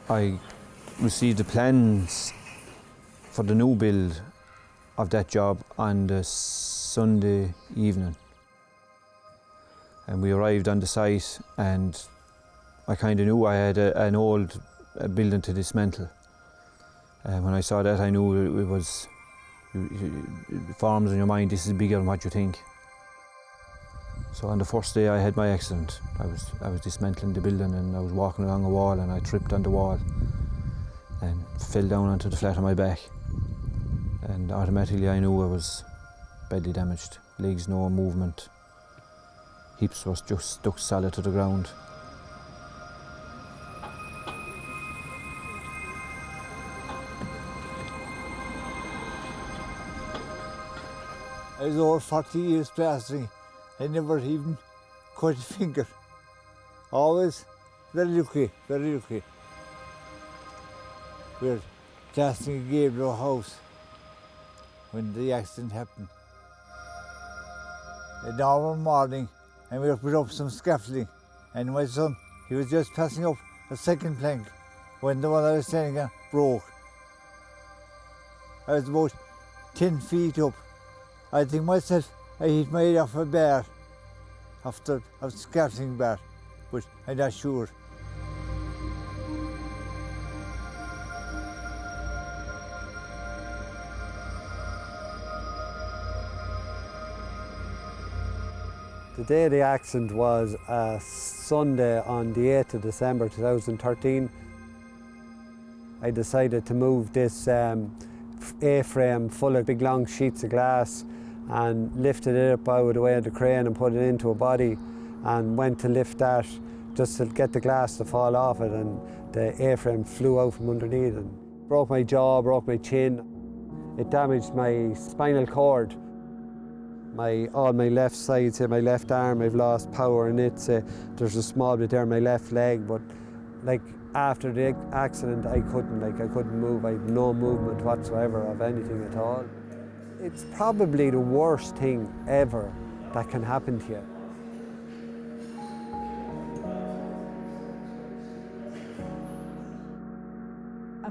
I received the plans for the new build of that job on the Sunday evening. And we arrived on the site, and I kind of knew I had an old building to dismantle. And when I saw that, I knew it was, it forms in your mind, this is bigger than what you think. So on the first day I had my accident, I was dismantling the building, and I was walking along a wall, and I tripped on the wall and fell down onto the flat of my back. And automatically I knew I was badly damaged. Legs, no movement. Hips was just stuck solid to the ground. I was over 40 years plastering. I never even cut a finger. Always very lucky, very lucky. We were plastering a Gabriel house when the accident happened. A normal morning, and we put up some scaffolding, and my son, he was just passing up a second plank when the one I was standing on broke. I was about 10 feet up. I think myself, I hit my head off a bar, after a scaffolding bar, but I'm not sure. The day of the accident was a Sunday on the 8th of December 2013. I decided to move this A-frame full of big long sheets of glass and lifted it up out of the way of the crane and put it into a body, and went to lift that just to get the glass to fall off it, and the A-frame flew out from underneath and broke my jaw, broke my chin. It damaged my spinal cord. All my left side, say my left arm, I've lost power in it. There's a small bit there in my left leg, but like after the accident, I couldn't move. I had no movement whatsoever of anything at all. It's probably the worst thing ever that can happen to you.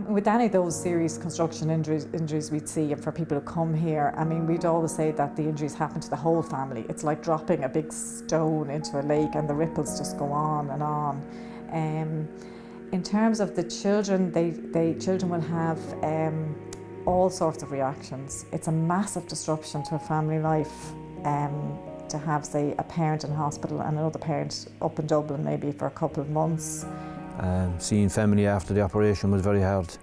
With any of those serious construction injuries we'd see, and for people who come here, I mean, we'd always say that the injuries happen to the whole family. It's like dropping a big stone into a lake and the ripples just go on and on. In terms of the children, children will have all sorts of reactions. It's a massive disruption to a family life to have, say, a parent in hospital and another parent up in Dublin maybe for a couple of months. Seeing family after the operation was very hard,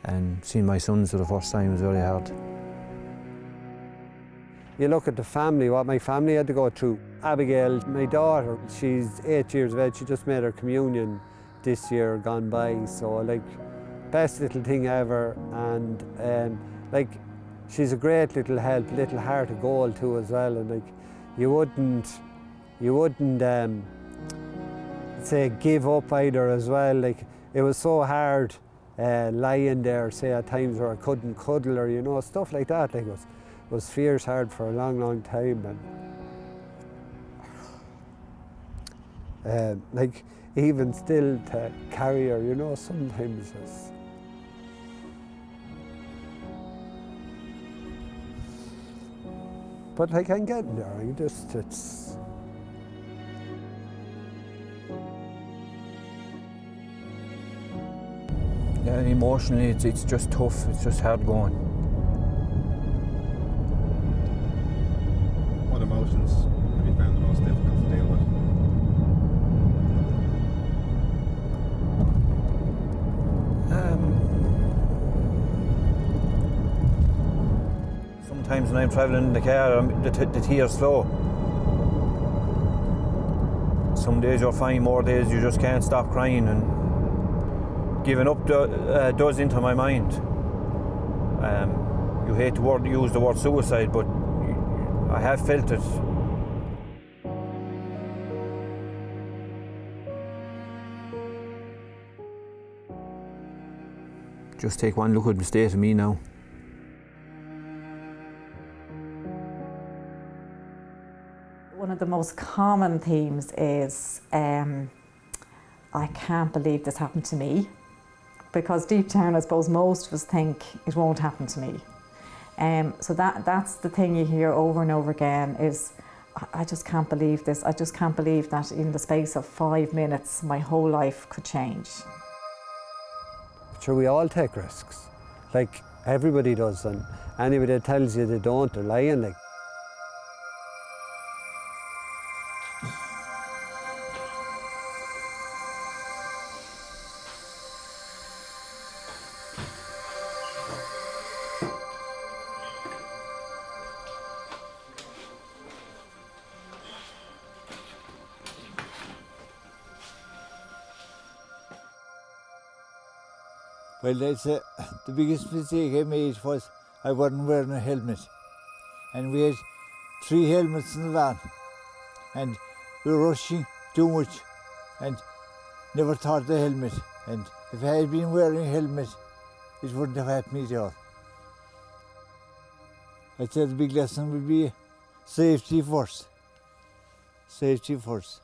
and seeing my sons for the first time was very hard. You look at the family, what my family had to go through. Abigail, my daughter, she's 8 years of age, she just made her communion this year gone by, so like, best little thing ever, and like, she's a great little help, little heart of gold too as well, and like, you wouldn't say give up either as well. Like, it was so hard lying there, say at times where I couldn't cuddle her, you know, stuff like that. Like, it was fierce hard for a long, long time, and like, even still to carry her, you know, sometimes it's... But like, I'm getting there, it's... Yeah, emotionally it's just tough, it's just hard going. What emotions have you found the most difficult to deal with? Sometimes when I'm travelling in the car, the tears flow. Some days you're fine, more days you just can't stop crying, and giving up does enter my mind. You hate to use the word suicide, but I have felt it. Just take one look at the state of me now. One of the most common themes is, I can't believe this happened to me. because deep down I suppose most of us think it won't happen to me. So that's the thing you hear over and over again is, I just can't believe this. I just can't believe that in the space of 5 minutes my whole life could change. Sure, we all take risks, like everybody does, and anybody that tells you they don't, they're lying. Like. Well, I'd say the biggest mistake I made was I wasn't wearing a helmet. And we had 3 helmets in the van. And we were rushing too much and never thought of the helmet. And if I had been wearing a helmet, it wouldn't have happened at all. I'd say the big lesson would be safety first. Safety first.